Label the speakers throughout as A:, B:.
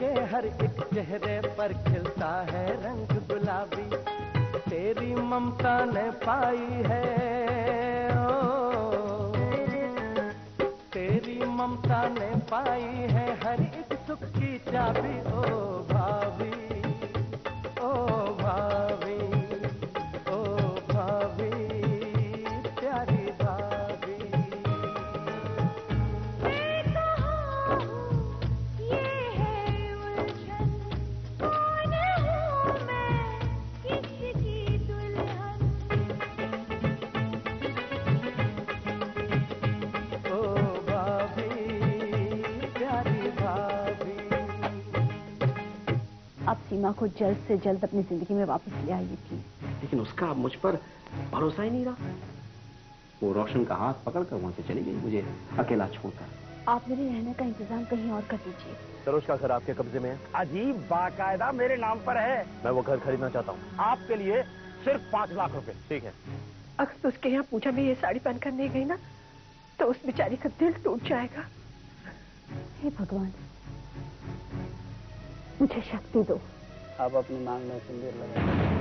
A: के हर एक चेहरे पर खिलता है रंग गुलाबी, तेरी ममता ने पाई है ओ, तेरी ममता ने पाई है हर एक सुख की चाबी। ओ भाभी, ओ भाभी, ओ भाभी, प्यारी भाभी।
B: आप सीमा को जल्द से जल्द अपनी जिंदगी में वापस ले आइए प्लीज।
C: लेकिन उसका अब मुझ पर भरोसा ही नहीं रहा। वो रोशन का हाथ पकड़कर वहां से चली गई, मुझे अकेला छोड़कर।
B: आप मेरे रहने का इंतजाम कहीं और कर दीजिए।
D: सरोज का घर आपके कब्जे में है? अजीब, बाकायदा मेरे नाम पर है। मैं वो घर खरीदना चाहता हूँ आपके लिए, सिर्फ 5 लाख रुपए। ठीक है।
E: अगर तो उसके यहाँ पूजा में ये साड़ी पहनकर नहीं गई ना, तो उस बेचारी का दिल टूट जाएगा।
B: हे भगवान, मुझे शक्ति दो।
F: आप अपनी मांग में सिंदूर लगाइए।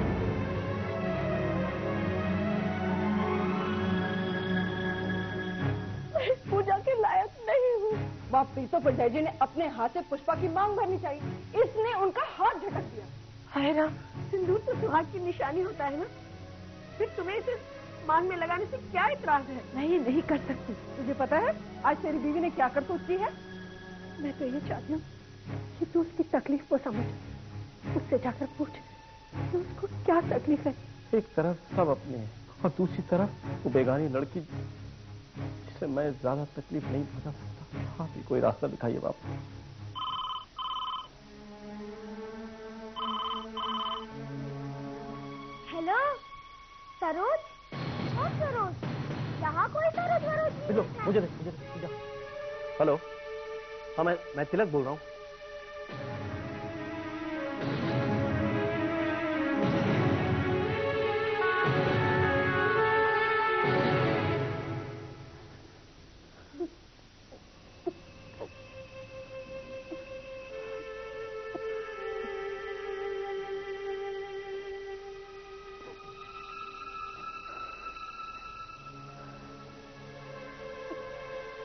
E: पूजा के लायक नहीं हूँ। बाप प्रीतो पंडित जी ने अपने हाथ से पुष्पा की मांग भरनी चाहिए, इसने उनका हाथ झटक दिया। हाय राम, सिंदूर तो सुहाग की निशानी होता है ना, फिर तुम्हें इसे मांग में लगाने से क्या इतराज है? मैं ये नहीं कर सकती। तुझे पता है आज तेरी बीवी ने क्या करतूत की है? मैं तो ये चाहती हूँ कि तू उसकी तकलीफ को समझ, उससे जाकर पूछ कि उसको क्या तकलीफ है।
D: एक तरफ सब अपने हैं और दूसरी तरफ वो बेगानी लड़की जिसे मैं ज्यादा तकलीफ नहीं पहुंचा सकता। आप ही कोई रास्ता दिखाइए बापू।
G: हेलो सरोज, ओ सरोज, यहाँ कोई सरोज वरोज?
D: मुझे दे। हेलो, हाँ मैं तिलक बोल रहा हूँ।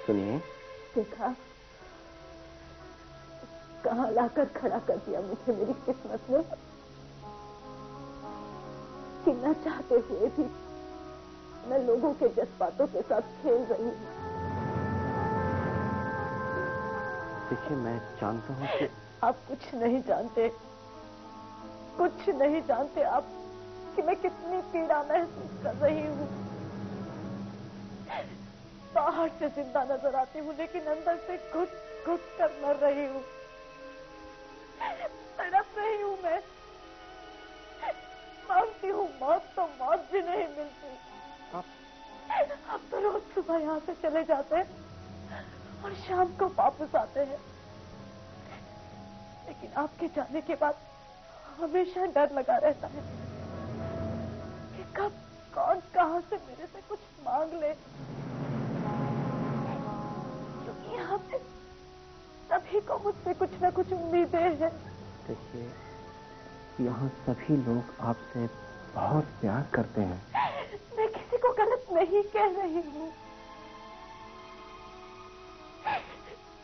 C: सुनिए।
E: देखा, कहाँ लाकर खड़ा कर दिया मुझे मेरी किस्मत में, कि न चाहते हुए भी मैं लोगों के जज्बातों के साथ खेल रही हूँ।
C: देखिए, मैं जानता हूँ कि
E: आप कुछ नहीं जानते, कुछ नहीं जानते आप कि मैं कितनी पीड़ा महसूस कर रही हूँ। बाहर से जिंदा नजर आती हूँ, लेकिन अंदर से घुट घुट कर मर रही हूँ, तड़प रही हूँ मैं। मांगती हूँ मौत, तो मौत भी नहीं मिलती। आप तो रोज सुबह यहाँ से चले जाते हैं और शाम को वापस आते हैं, लेकिन आपके जाने के बाद हमेशा डर लगा रहता है कि कब कौन कहां से मेरे से कुछ मांग ले, क्योंकि यहाँ पे सभी को मुझसे कुछ न कुछ उम्मीदें हैं।
C: देखिए, यहाँ सभी लोग आपसे बहुत प्यार करते हैं।
E: मैं किसी को गलत नहीं कह रही हूँ,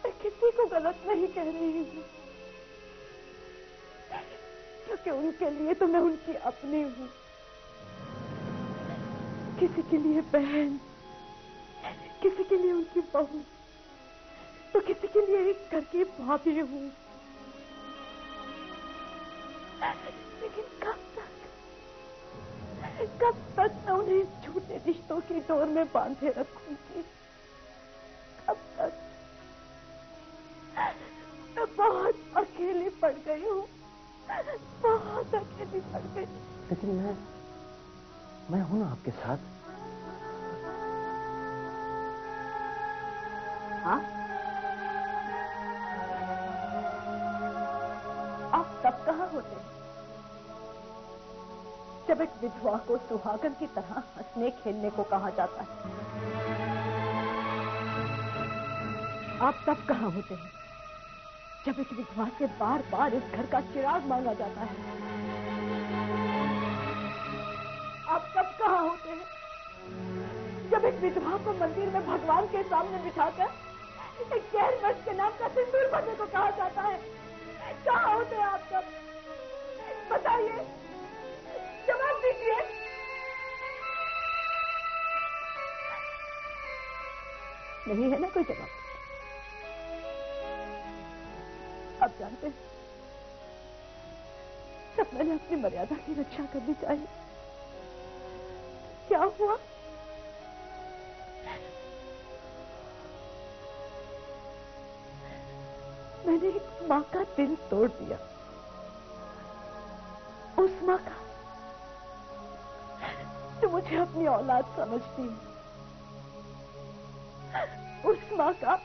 E: मैं किसी को गलत नहीं कह रही हूँ, क्योंकि उनके लिए तो मैं उनकी अपनी हूँ। किसी के लिए बहन, किसी के लिए उनकी बहू, तो किसी के लिए एक घर की भाभी हूँ। लेकिन कब तक मैं उन्हें झूठे रिश्तों की डोर में बांधे रखूंगी? कब तक? मैं बहुत अकेली पड़ गई हूँ, बहुत अकेली पड़ गई।
C: लेकिन मैं हूं ना आपके साथ।
E: हाँ? आप तब कहाँ होते हैं जब एक विधवा को सुहागन की तरह हंसने खेलने को कहा जाता है? आप तब कहाँ होते हैं जब एक विधवा से बार बार इस घर का चिराग मांगा जाता है। आप कब कहाँ होते हैं जब एक विधवा को मंदिर में भगवान के सामने बिठाकर एक गैर मर्द के नाम का सिंदूर भरने को कहा जाता है? कहाँ होते हैं आप सब? बताइए, जवाब दीजिए। नहीं है ना कोई जवाब? आप जानते हैं, जब मैंने अपनी मर्यादा की रक्षा करनी चाहिए, क्या हुआ? मैंने एक माँ का दिल तोड़ दिया। उस माँ का जो मुझे अपनी औलाद समझती है, उस माँ का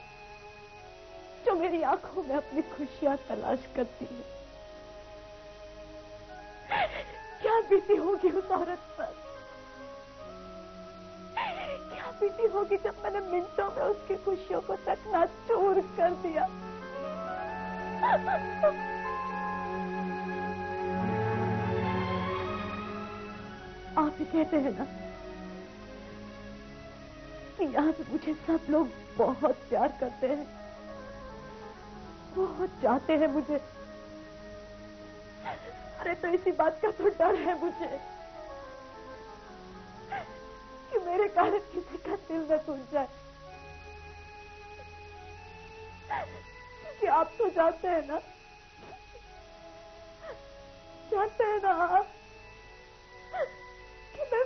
E: जो मेरी आंखों में अपनी खुशियां तलाश करती है। क्या बीती होगी उस औरत पर? क्या बीती होगी जब मैंने मिनटों में उसकी खुशियों को चकनाचूर कर दिया। आप ही कहते हैं ना कि यहाँ पे मुझे सब लोग बहुत प्यार करते हैं, बहुत चाहते हैं मुझे। अरे तो इसी बात का तो डर है मुझे कि मेरे कारण किसी का दिल न टूट जाए। कि आप तो जानते हैं ना, जानते हैं ना आप कि मैं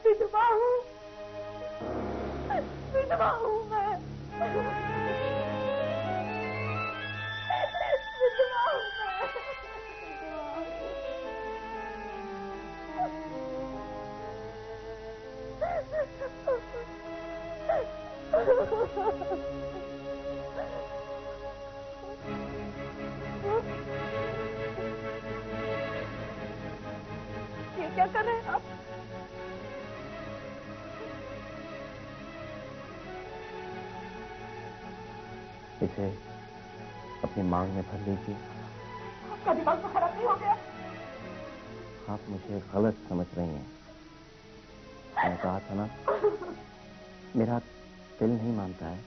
E: विधवा हूँ, विधवा हूँ मैं, विधवा हूँ मैं। ये क्या कर रहे हैं आप?
D: इसे अपनी मांग में भर लीजिए।
E: आपका दिमाग तो खराब नहीं हो गया?
D: आप मुझे गलत समझ रही हैं। मैंने कहा था ना, मेरा दिल नहीं मानता है।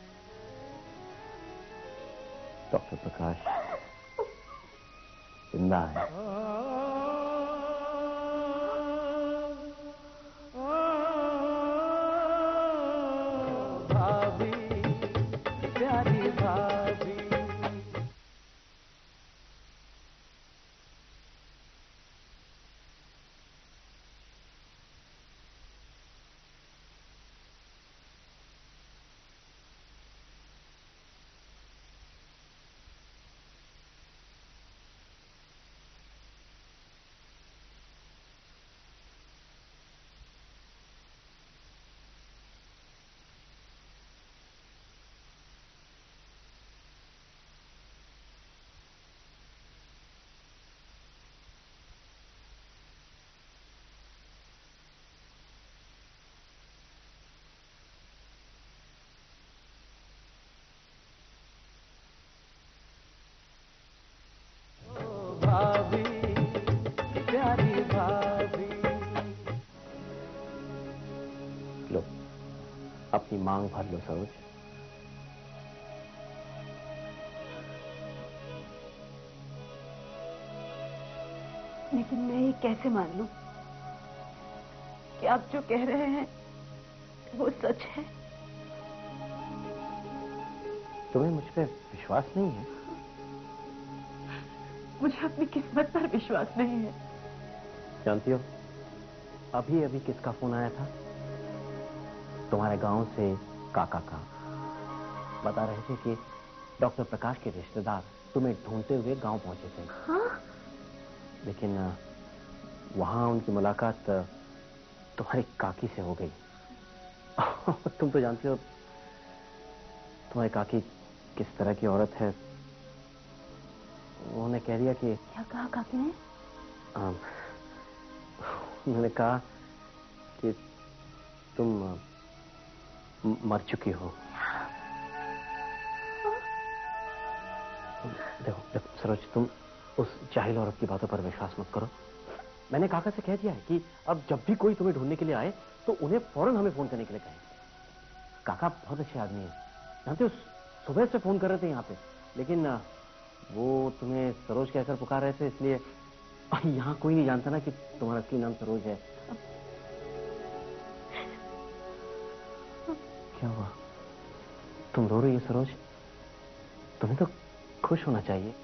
D: डॉक्टर प्रकाश जिंदा है।
A: भाभी, प्यारी भाभी। भाभी, प्यारी भाभी।
D: लो, अपनी मांग भर लो सरोज।
E: लेकिन मैं ये कैसे मान लूं कि आप जो कह रहे हैं वो सच है?
D: तुम्हें मुझ पर विश्वास नहीं है?
E: मुझे अपनी किस्मत पर विश्वास नहीं है।
D: जानती हो, अभी अभी किसका फोन आया था? तुम्हारे गांव से काका का। बता रहे थे कि डॉक्टर प्रकाश के रिश्तेदार तुम्हें ढूंढते हुए गांव पहुंचे थे।
E: हाँ?
D: लेकिन वहां उनकी मुलाकात तुम्हारी काकी से हो गई। तुम तो जानते हो तुम्हारी काकी किस तरह की औरत है। उन्होंने कह दिया कि...
E: क्या कहा काकी ने?
D: उन्होंने कहा कि तुम मर चुकी हो। देखो सरोज, तुम उस जाहिल औरत की बातों पर विश्वास मत करो। मैंने काका से कह दिया है कि अब जब भी कोई तुम्हें ढूंढने के लिए आए तो उन्हें फौरन हमें फोन करने के लिए कहें। काका बहुत अच्छे आदमी है, जानते हो, सुबह से फोन कर रहे थे यहाँ पे, लेकिन वो तुम्हें सरोज कहकर पुकार रहे थे, इसलिए यहाँ कोई नहीं जानता ना कि तुम्हारा असली नाम सरोज है। क्या हुआ, तुम रो रही हो सरोज? तुम्हें तो खुश होना चाहिए।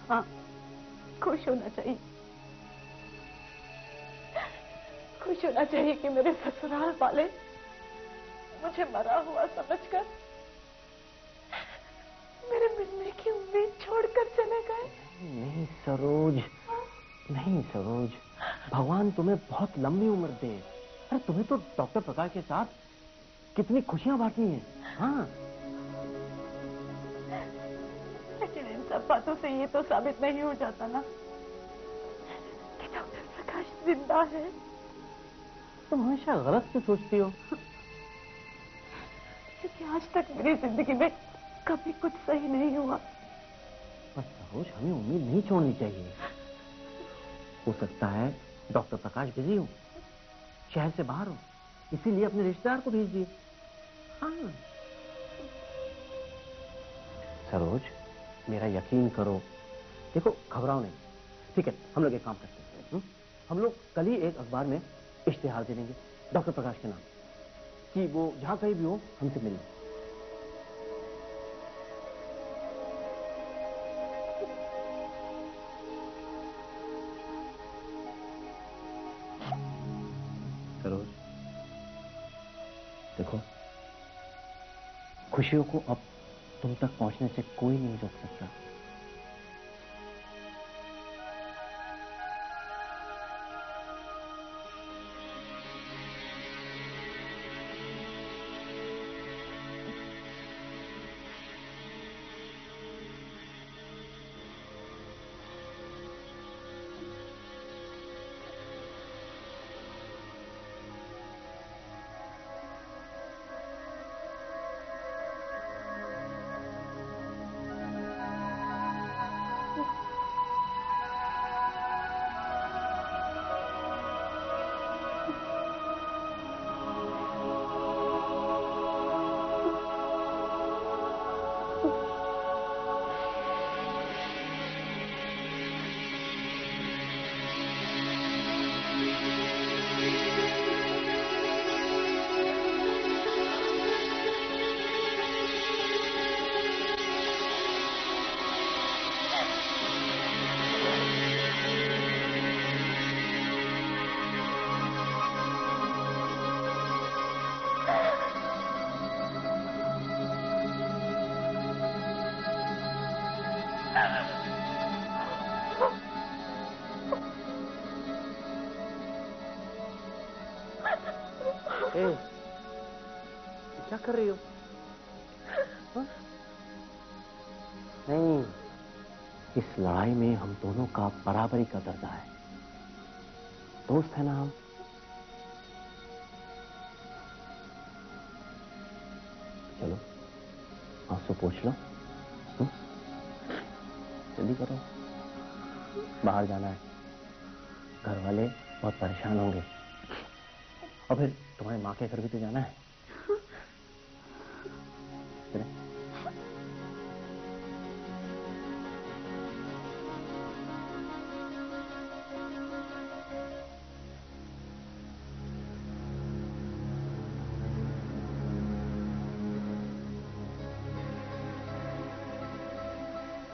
E: हाँ, खुश होना चाहिए। खुश होना चाहिए कि मेरे ससुराल वाले मुझे मरा हुआ समझकर मेरे मिलने की उम्मीद छोड़कर चले गए।
D: नहीं सरोज, नहीं सरोज, भगवान तुम्हें बहुत लंबी उम्र दे। अरे तुम्हें तो डॉक्टर प्रकाश के साथ कितनी खुशियां बांटनी है। हाँ,
E: लेकिन इन सब बातों से ये तो साबित नहीं हो जाता ना कि डॉक्टर प्रकाश जिंदा है।
D: तुम हमेशा गलत से सोचती हो।
E: क्योंकि आज तक मेरी जिंदगी में कभी कुछ सही नहीं हुआ।
D: बस सरोज, हमें उम्मीद नहीं छोड़नी चाहिए। हो सकता है डॉक्टर प्रकाश बिजी हो, शहर से बाहर हो, इसीलिए अपने रिश्तेदार को भेज दिए। हाँ सरोज, मेरा यकीन करो। देखो, घबराओ नहीं, ठीक है? हम लोग एक काम करते हैं, हम लोग कल ही एक अखबार में इश्तिहार दे देंगे डॉक्टर प्रकाश के नाम कि वो जहां कहीं भी हो हमसे मिले। सरोज, देखो, खुशियों को अब तुम तक पहुंचने से कोई नहीं रोक सकता। क्या कर रही हो? हा? नहीं, इस लड़ाई में हम दोनों का बराबरी का दर्जा है। दोस्त है ना हम। चलो आंसू पोंछ लो, जल्दी करो, बाहर जाना है, घर वाले बहुत परेशान होंगे, और फिर तुम्हारी माँ के घर भी तो जाना है।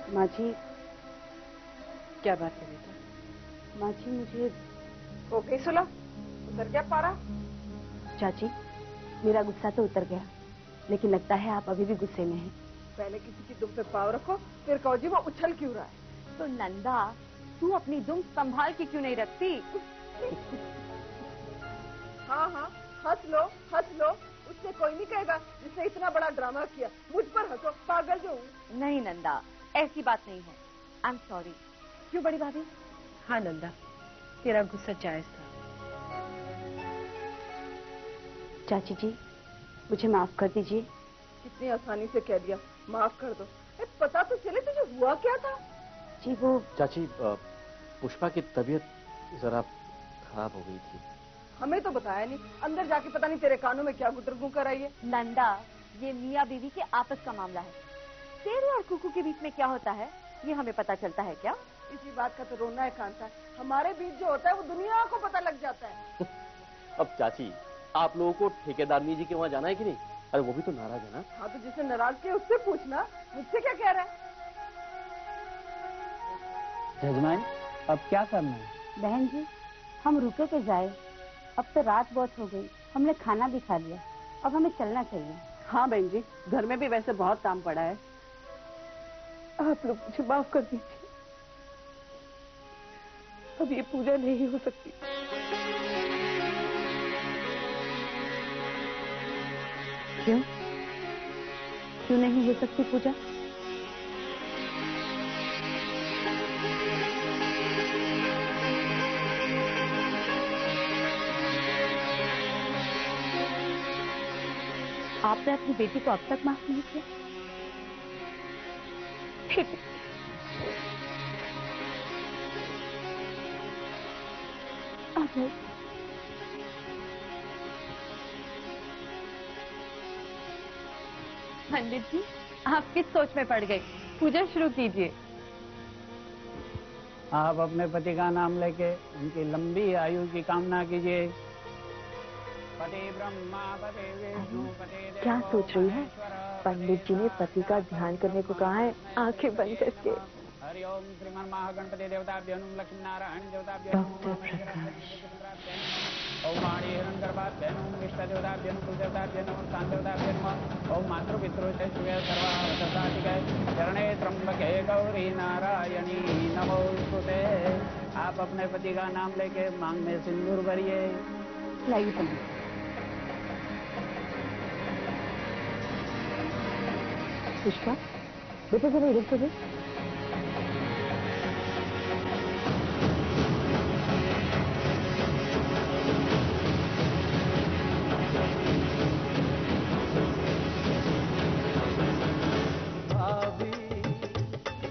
B: माँ जी।
E: क्या बात है बेटा?
B: माँ जी, मुझे
E: हो गई सुलह? उतर गया पारा?
B: चाची, मेरा गुस्सा तो उतर गया, लेकिन लगता है आप अभी भी गुस्से में हैं।
E: पहले किसी की दुम पे पाव रखो, फिर कहो जी वो उछल क्यों रहा है।
B: तो नंदा, तू अपनी दुम संभाल के क्यों नहीं रखती?
E: हाँ हाँ, हंस लो हंस लो, उससे कोई नहीं कहेगा जिसने इतना बड़ा ड्रामा किया। मुझ पर हंसो, पागल जो हूँ।
B: नहीं नंदा, ऐसी बात नहीं है। I am sorry. क्यों बड़ी भाभी?
E: हाँ नंदा, तेरा गुस्सा जायज था।
B: चाची जी, मुझे माफ कर दीजिए।
E: कितनी आसानी से कह दिया माफ कर दो। पता तो चले तुझे हुआ क्या था।
B: जी वो
D: चाची, पुष्पा की तबीयत जरा खराब हो गई थी।
E: हमें तो बताया नहीं, अंदर जाके पता नहीं तेरे कानों में क्या गुदरगू कर आई है।
B: नंदा, ये मियाँ बीवी के आपस का मामला है। तेरे और कुकू के बीच में क्या होता है ये हमें पता चलता है क्या?
E: इसी बात का तो रोना है कांता है। हमारे बीच जो होता है वो दुनिया को पता लग जाता है।
D: अब चाची, आप लोगों को ठेकेदारनी जी के वहाँ जाना है कि नहीं? अरे वो भी तो नाराज है ना।
E: हाँ तो जिसे नाराज किया उससे पूछना, मुझसे क्या कह रहा है।
F: जजमान, अब क्या करना है?
B: बहन जी, हम रुके के जाए। अब तो रात बहुत हो गई, हमने खाना भी खा लिया, अब हमें चलना चाहिए।
E: हाँ बहन जी, घर में भी वैसे बहुत काम पड़ा है। आप लोग मुझे माफ कर दीजिए, अब ये पूजा नहीं हो सकती।
B: क्यों? क्यों नहीं हो सकती पूजा? आपने अपनी बेटी को अब तक माफ नहीं किया? पंडित जी, आप किस सोच में पड़ गए? पूजा शुरू कीजिए।
F: आप अपने पति का नाम लेके उनकी लंबी आयु की कामना कीजिए। पति ब्रह्मा पति विष्णु पति देवो
H: क्या सोच रही है?
F: महेश्वर,
H: पंडित जी ने पति का ध्यान करने को कहा है, आंखें बंद करके।
F: हरि ओम श्रीमन महागणपति देवताभ्यो नमः, लक्ष्मी नारायण देवताभ्यो
H: डॉक्टर प्रकाश।
F: ओम वाणी हिरण्यगर्भाभ्यो नमः, इष्ट देवताभ्यो नमः, कुल देवताभ्यो नमः, स्थान देवताभ्यो नमः। ओम मातृ पितृ चैतन्य सर्वार्थसाधिके शरणे त्र्यंबके गौरी नारायणी नमोस्तुते। आप अपने पति का नाम लेके मांग में सिंदूर भरिए।
B: लाइए पंडित।
H: पुष्पा, बेटा जरा इधर से दे।
A: भाभी,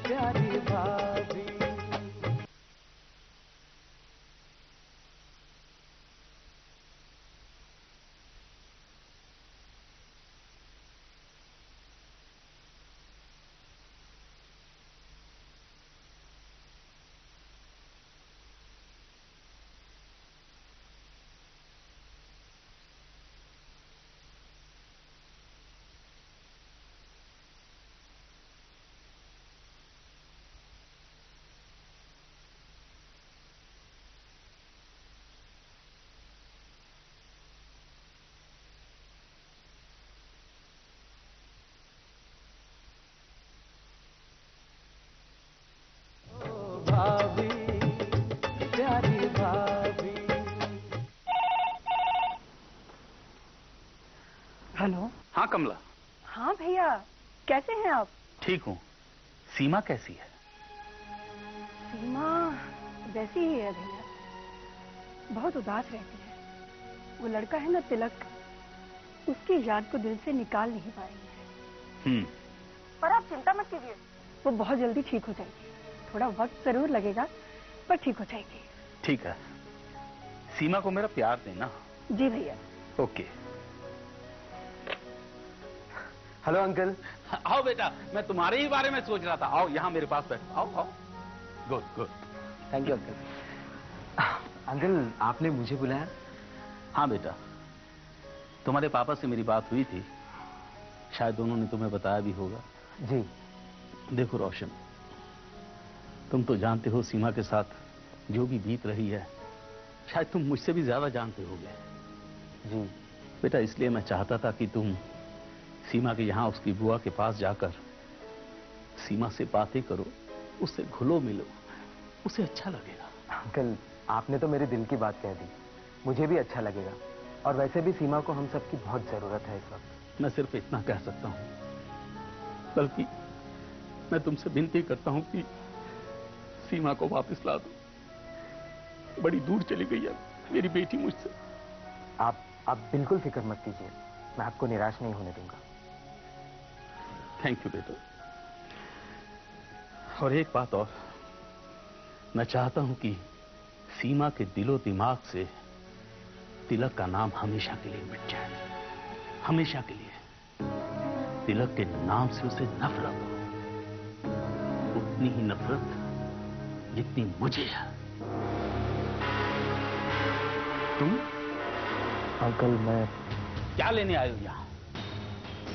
A: प्यारी भाभी। भाभी, प्यारी भाभी।
E: हेलो।
I: हाँ कमला।
E: हाँ भैया, कैसे हैं आप?
I: ठीक हूँ। सीमा कैसी है?
E: सीमा वैसी ही है भैया, बहुत उदास रहती है। वो लड़का है ना तिलक, उसकी याद को दिल से निकाल नहीं पा रही है। पर आप चिंता मत कीजिए, वो बहुत जल्दी ठीक हो जाएगी। थोड़ा वक्त जरूर लगेगा, पर ठीक हो जाएगी।
I: ठीक है। सीमा को मेरा प्यार देना।
E: जी भैया।
I: ओके।
C: Hello uncle.
I: आओ बेटा, मैं तुम्हारे ही बारे में सोच रहा था। आओ यहाँ मेरे पास बैठो। आओ आओ। Good good.
C: Thank you uncle. Uncle, आपने मुझे बुलाया?
I: हाँ बेटा, तुम्हारे पापा से मेरी बात हुई थी, शायद उन्होंने तुम्हें बताया भी होगा।
C: जी।
I: देखो रोशन, तुम तो जानते हो सीमा के साथ जो भी बीत रही है, शायद तुम मुझसे भी ज्यादा जानते होगे।
C: जी
I: बेटा, इसलिए मैं चाहता था कि तुम सीमा के यहाँ उसकी बुआ के पास जाकर सीमा से बातें करो, उससे घुलो मिलो, उसे अच्छा लगेगा।
C: अंकल, आपने तो मेरे दिल की बात कह दी, मुझे भी अच्छा लगेगा। और वैसे भी सीमा को हम सबकी बहुत जरूरत है इस वक्त।
I: मैं सिर्फ इतना कह सकता हूँ, बल्कि मैं तुमसे विनती करता हूँ कि सीमा को वापस ला दो। बड़ी दूर चली गई है मेरी बेटी मुझसे।
C: आप बिल्कुल फिक्र मत कीजिए, मैं आपको निराश नहीं होने दूंगा।
I: थैंक यू बेटा। और एक बात और, मैं चाहता हूं कि सीमा के दिलो दिमाग से तिलक का नाम हमेशा के लिए मिट जाए, हमेशा के लिए। तिलक के नाम से उसे नफरत हो, उतनी ही नफरत जितनी मुझे है। तुम?
D: अंकल मैं...
I: क्या लेने आए हो यहां?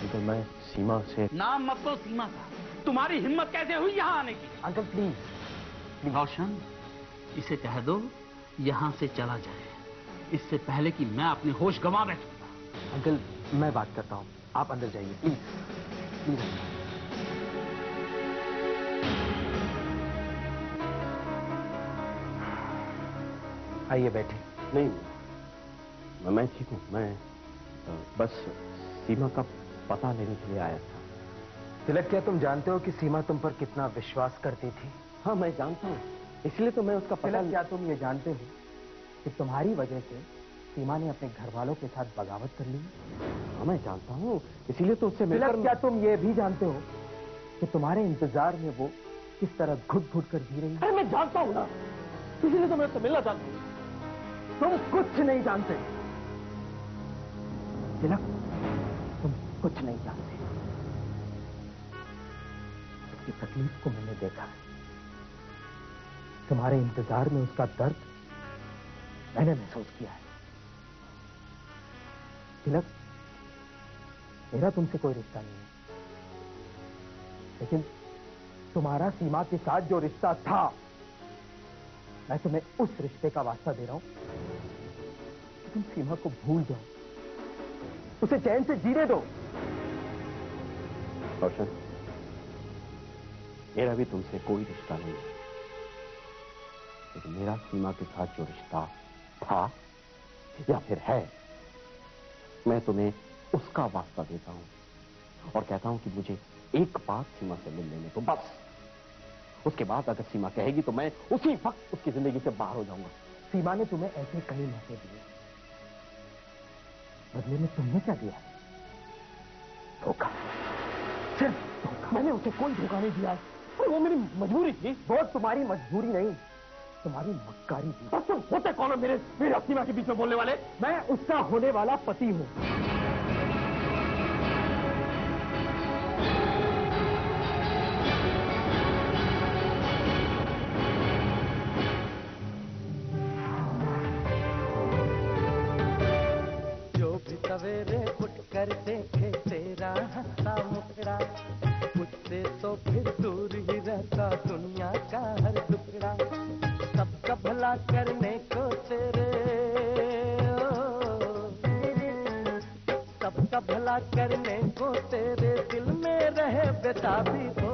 D: अंकल मैं सीमा से...
I: नाम मत लो सीमा का। तुम्हारी हिम्मत कैसे हुई यहां आने की?
D: Uncle please.
I: रोशन, इसे कह दो यहां से चला जाए, इससे पहले कि मैं अपने होश गंवा बैठूंगा।
D: अंकल मैं बात करता हूं, आप अंदर जाइए प्लीज प्लीज। आइए बैठे।
C: नहीं, मैं ठीक हूं। मैं बस सीमा का पता लेने के लिए आया था।
D: तिलक, क्या तुम जानते हो कि सीमा तुम पर कितना विश्वास करती थी?
C: हाँ मैं जानता हूँ, इसलिए तो मैं उसका पता...
D: तिलक, क्या तुम ये जानते हो कि तुम्हारी वजह से सीमा ने अपने घर वालों के साथ बगावत कर ली?
C: हाँ मैं जानता हूँ, इसीलिए तो उससे मिलकर...
D: तिलक, क्या तुम ये भी जानते हो कि तुम्हारे इंतजार में वो किस तरह घुट-घुट कर जी रही है?
C: अरे मैं जानता हूँ ना, इसीलिए तो मैं उससे मिलना चाहता हूँ।
D: तुम कुछ नहीं जानते तिलक, तुम कुछ नहीं जानते। उसकी तकलीफ को मैंने देखा है, तुम्हारे इंतजार में उसका दर्द मैंने महसूस किया है। तिलक, मेरा तुमसे कोई रिश्ता नहीं है, लेकिन तुम्हारा सीमा के साथ जो रिश्ता था, मैं तुम्हें उस रिश्ते का वास्ता दे रहा हूं। तुम सीमा को भूल जाओ, उसे चैन से जीने दो।
C: रोशन, मेरा भी तुमसे कोई रिश्ता नहीं है, लेकिन मेरा सीमा के साथ जो रिश्ता था या फिर है, मैं तुम्हें उसका वास्ता देता हूं और कहता हूं कि मुझे एक बात सीमा से मिल लेने तो बस। उसके बाद अगर सीमा कहेगी तो मैं उसी वक्त उसकी जिंदगी से बाहर हो जाऊंगा।
D: सीमा ने तुम्हें ऐसे कई मौके दिए, बदले में तुमने क्या दिया? धोखा, सिर्फ धोखा।
C: मैंने उसे कोई धोखा नहीं दिया, वो मेरी मजबूरी थी।
D: वो तुम्हारी मजबूरी नहीं, तुम्हारी मक्कारी थी।
C: बस तुम होते कौन हो मेरे सीमा के बीच में बोलने वाले?
D: मैं उसका होने वाला पति हूं।
A: सवेरे उठ कर देखे तेरा हंसा मुखड़ा, उससे तो फिर दूर ही रहता दुनिया का हर टुकड़ा। सबका भला करने को तेरे, सबका भला करने को तेरे दिल में रहे बेताबी हो।